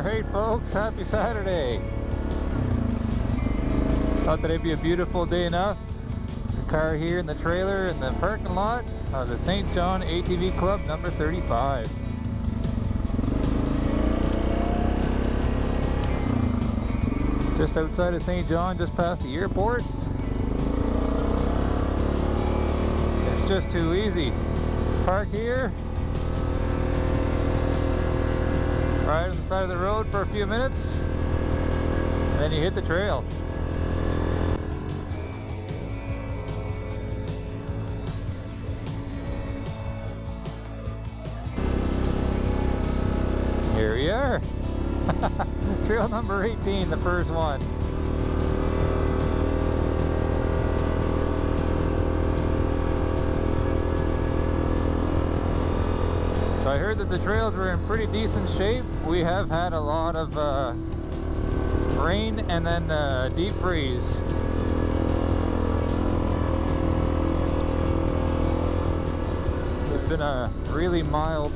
Alright folks, happy Saturday. Thought today'd be a beautiful day enough. The car here in the trailer in the parking lot of the St. John ATV Club number 35. Just outside of St. John, just past the airport. It's just too easy. Park here, ride on the side of the road for a few minutes, and then you hit the trail. Here we are. Trail number 18, the first one. So I heard that the trails were in pretty decent shape. We have had a lot of rain and then deep freeze. It's been a really mild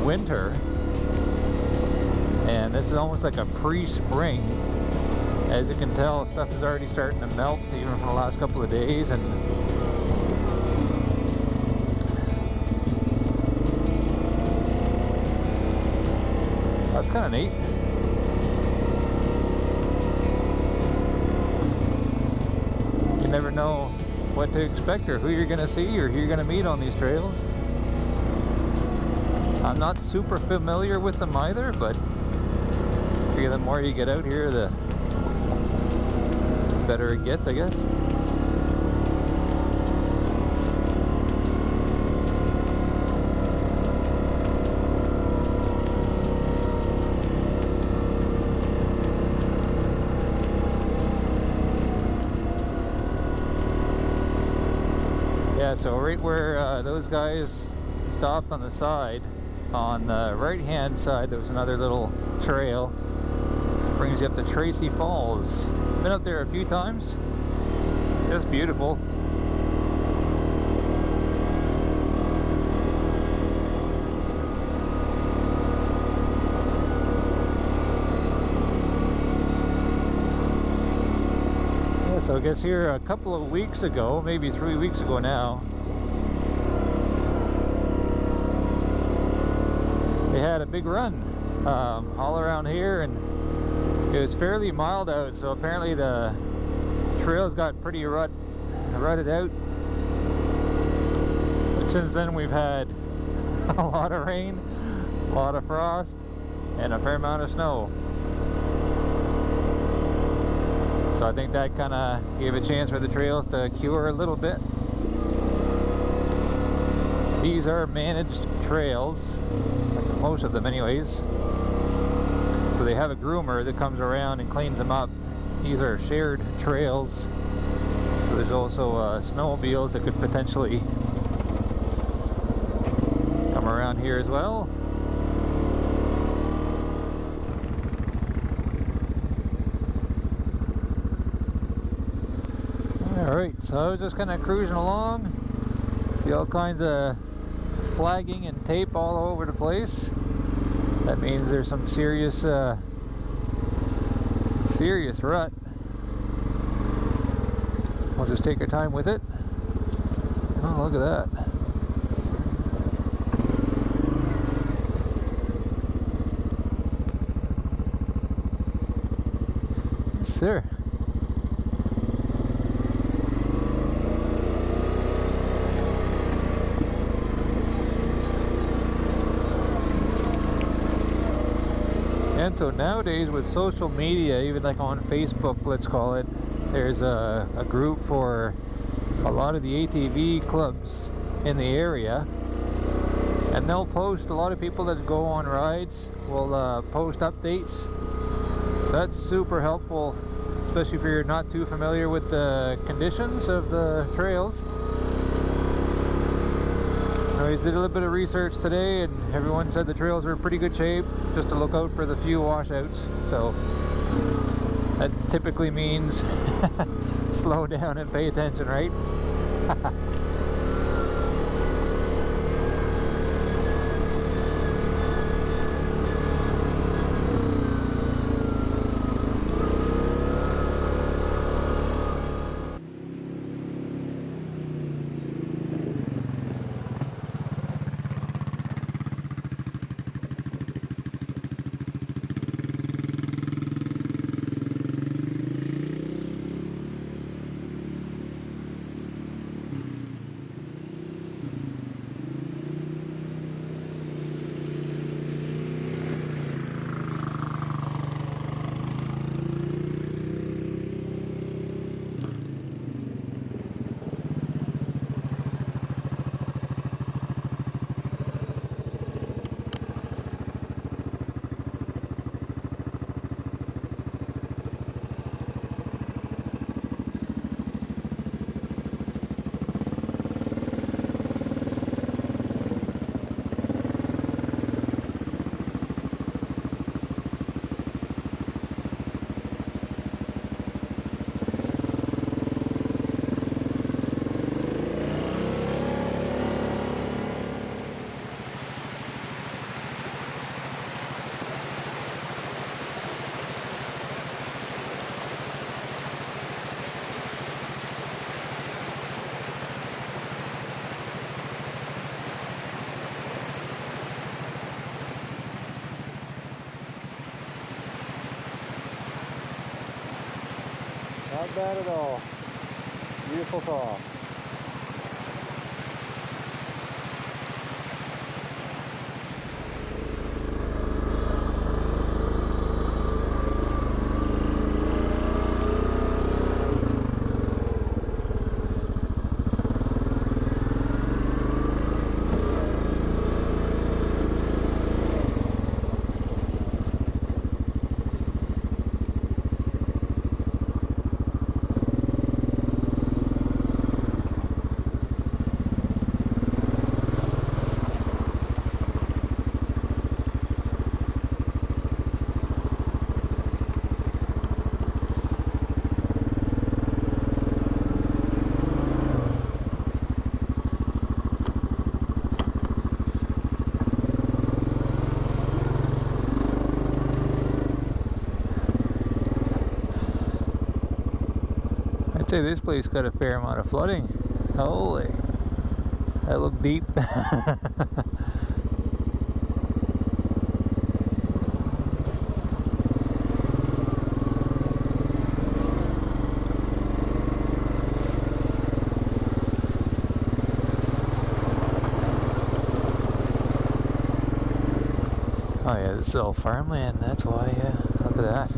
winter, and this is almost like a pre-spring. As you can tell, stuff is already starting to melt even from the last couple of days, and that's kind of neat. You never know what to expect or who you're going to see or who you're going to meet on these trails. I'm not super familiar with them either, but the more you get out here, the better it gets, I guess. Yeah, so right where those guys stopped on the side, on the right hand side, there was another little trail. Brings you up to Tracy Falls. Been up there a few times. Just beautiful. Yeah, so I guess here a couple of weeks ago, maybe 3 weeks ago now, they had a big run all around here, and it was fairly mild out, so apparently the trails got pretty rutted out. But since then we've had a lot of rain, a lot of frost, and a fair amount of snow. So I think that kind of gave a chance for the trails to cure a little bit. These are managed trails, most of them anyways. So they have a groomer that comes around and cleans them up. These are shared trails. So there's also snowmobiles that could potentially come around here as well. Alright, so I was just kind of cruising along. See all kinds of flagging and tape all over the place. That means there's some serious rut. We'll just take our time with it. Oh, look at that. Yes, sir. And so nowadays with social media, even like on Facebook, let's call it, there's a group for a lot of the ATV clubs in the area, and they'll post, a lot of people that go on rides will post updates. So that's super helpful, especially if you're not too familiar with the conditions of the trails. Anyways, did a little bit of research today, and everyone said the trails are in pretty good shape, just to look out for the few washouts. So that typically means slow down and pay attention, right? bad at all. Beautiful fall. I'd say this place got a fair amount of flooding. Holy, that looked deep. Oh yeah, this is all farmland, that's why, yeah. Look at that.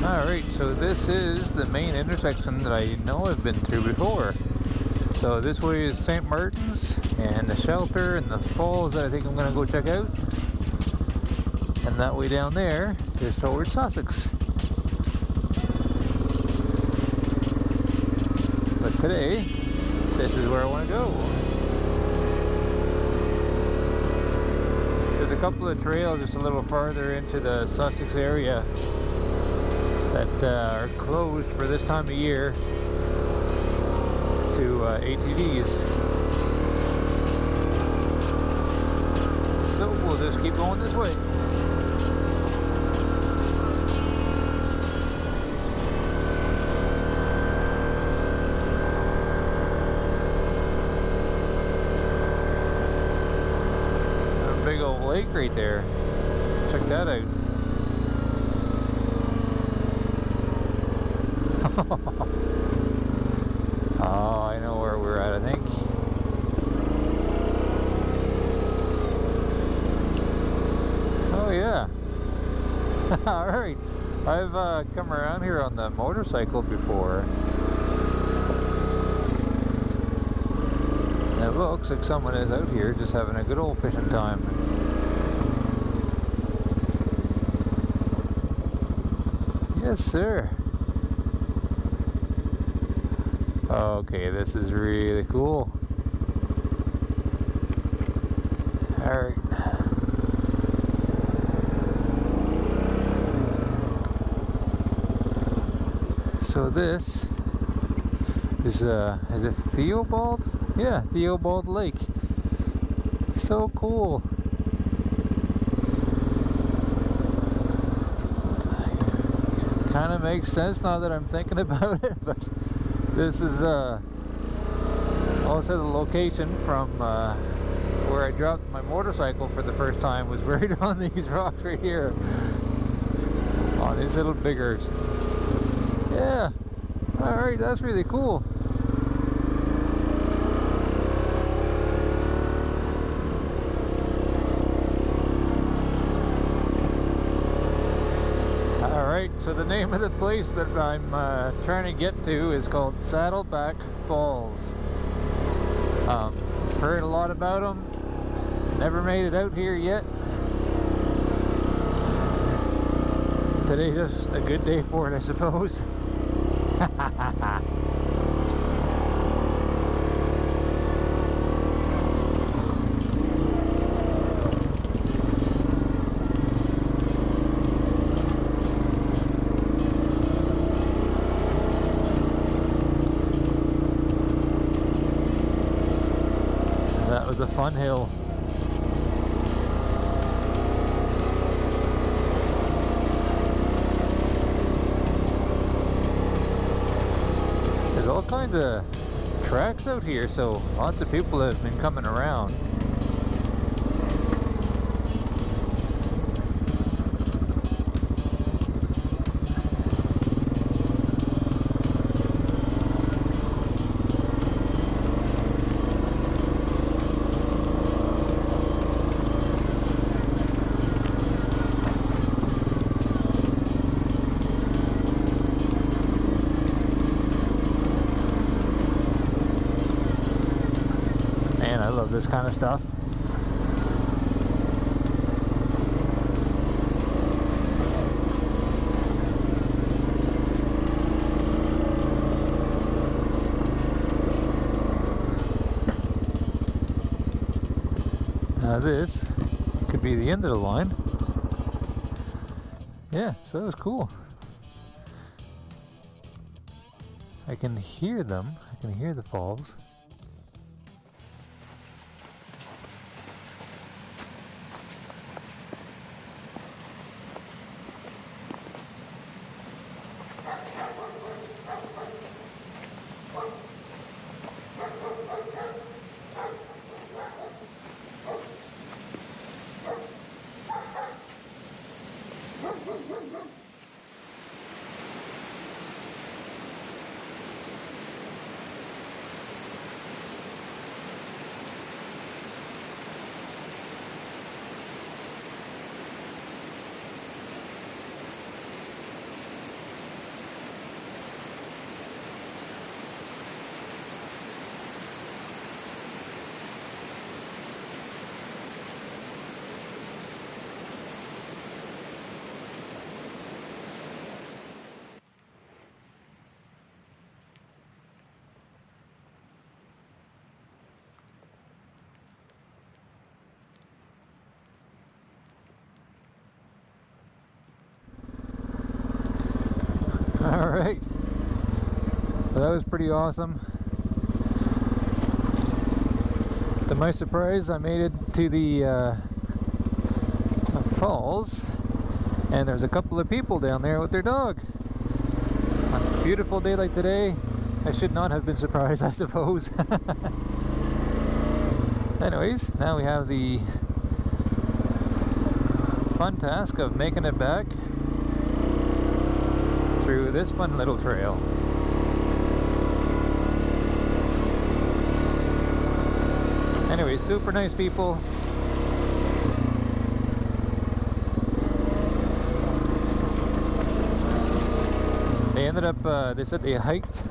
Alright, so this is the main intersection that I know I've been through before. So this way is St. Martin's and the shelter and the falls that I think I'm going to go check out. And that way down there is towards Sussex. But today, this is where I want to go. There's a couple of trails just a little farther into the Sussex area that are closed for this time of year to ATVs. So we'll just keep going this way. A big old lake right there. Check that out. Oh, I know where we're at, I think. Oh yeah. Alright. I've come around here on the motorcycle before. And it looks like someone is out here just having a good old fishing time. Yes, sir. Okay, this is really cool. Alright. So this is it Theobald? Yeah, Theobald Lake. So cool. Kind of makes sense now that I'm thinking about it, but this is also the location from where I dropped my motorcycle for the first time was right on these rocks right here. On these little biggers. Yeah. Alright, that's really cool. Alright, so the name of the place that I'm trying to get to is called Saddleback Falls. Heard a lot about them. Never made it out here yet. Today's just a good day for it, I suppose. That was a fun hill. There's all kinds of tracks out here, so lots of people have been coming around. I love this kind of stuff. Now this could be the end of the line. Yeah, so that was cool. I can hear them. I can hear the falls. Alright, well, that was pretty awesome. To my surprise, I made it to the falls, and there's a couple of people down there with their dog. On a beautiful day like today, I should not have been surprised, I suppose. Anyways, now we have the fun task of making it back through this fun little trail. Anyway, super nice people. They ended up, they said they hiked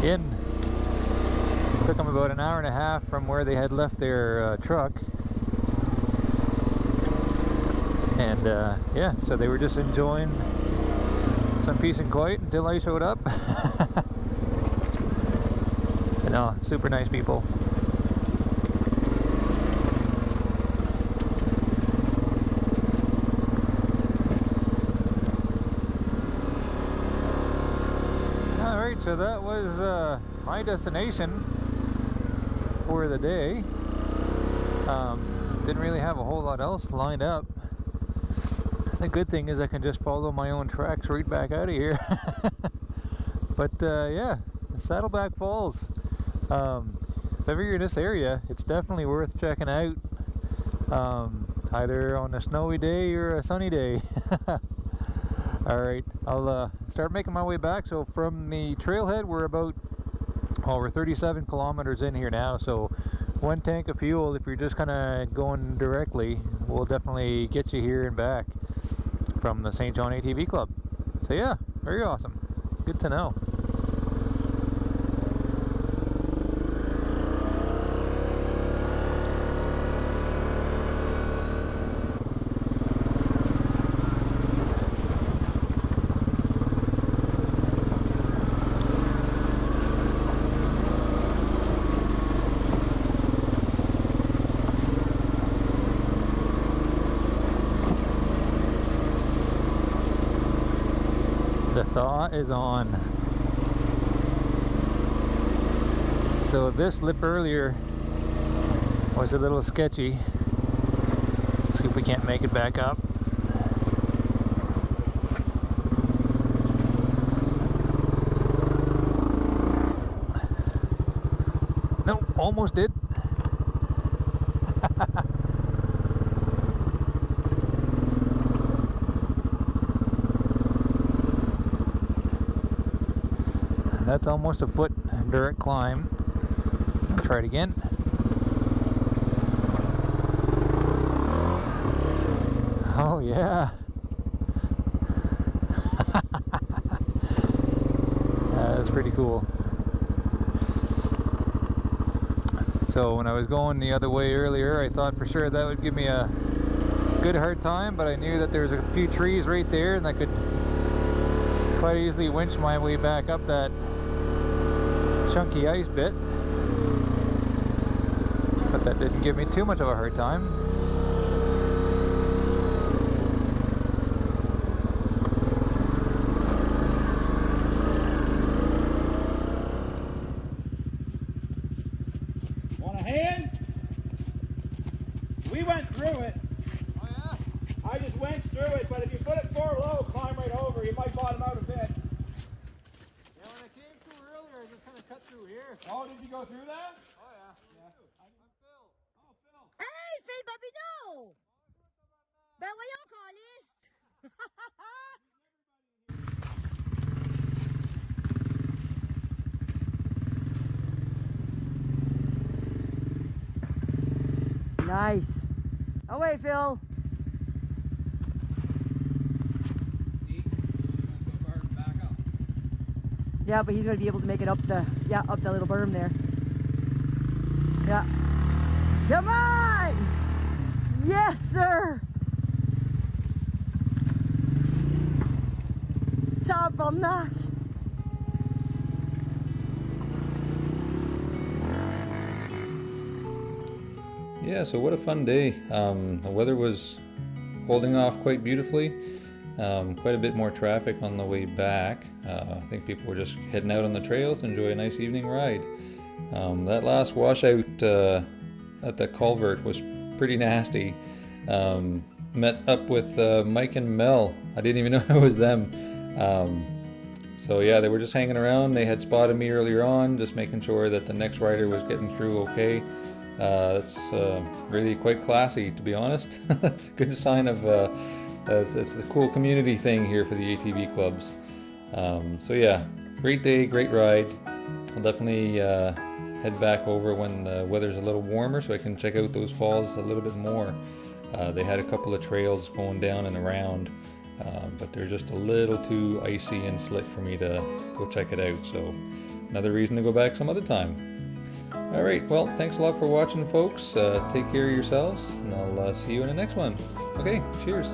in. It took them about an hour and a half from where they had left their truck. And yeah, so they were just enjoying some peace and quiet until I showed up. But no, super nice people. Alright, so that was my destination for the day. Didn't really have a whole lot else lined up. The good thing is I can just follow my own tracks right back out of here. But yeah, Saddleback Falls. if ever you're in this area, it's definitely worth checking out. Either on a snowy day or a sunny day. Alright, I'll start making my way back. So from the trailhead, we're about, well, we're 37 kilometers in here now. So one tank of fuel, if you're just kind of going directly, will definitely get you here and back from the St. John ATV Club. So yeah, very awesome. Good to know. The thaw is on. So this lip earlier was a little sketchy. Let's see if we can't make it back up. Nope, almost did. That's almost a foot direct climb. I'll try it again. Oh yeah. That's pretty cool. So when I was going the other way earlier, I thought for sure that would give me a good hard time, but I knew that there was a few trees right there and I could quite easily winch my way back up that chunky ice bit, but that didn't give me too much of a hard time. Want a hand? We went through it. Oh yeah? I just went through it, but if you put it 4 low, climb right over, you might bottom out a bit. Yeah, when I came through earlier, I just kind of cut through here. Oh, did you go through that? Oh yeah. I'm Phil. Oh, Phil. Hey, Phil Babino! Ben voyons, Calice! Nice. Away, Phil. See? Went so far and back up. Yeah, but he's going to be able to make it up the little berm there. Yeah. Come on! Yes, sir! Tabernacle! Yeah, so what a fun day. The weather was holding off quite beautifully. Quite a bit more traffic on the way back. I think people were just heading out on the trails to enjoy a nice evening ride. That last washout at the culvert was pretty nasty. Met up with Mike and Mel. I didn't even know it was them. So yeah, they were just hanging around. They had spotted me earlier on, just making sure that the next rider was getting through okay. That's really quite classy, to be honest. That's a good sign of it's a cool community thing here for the ATV clubs. So yeah, great day, great ride. I'll definitely head back over when the weather's a little warmer so I can check out those falls a little bit more. They had a couple of trails going down and around, but they're just a little too icy and slick for me to go check it out. So another reason to go back some other time. Alright, well, thanks a lot for watching, folks. Take care of yourselves, and I'll see you in the next one. Okay, cheers.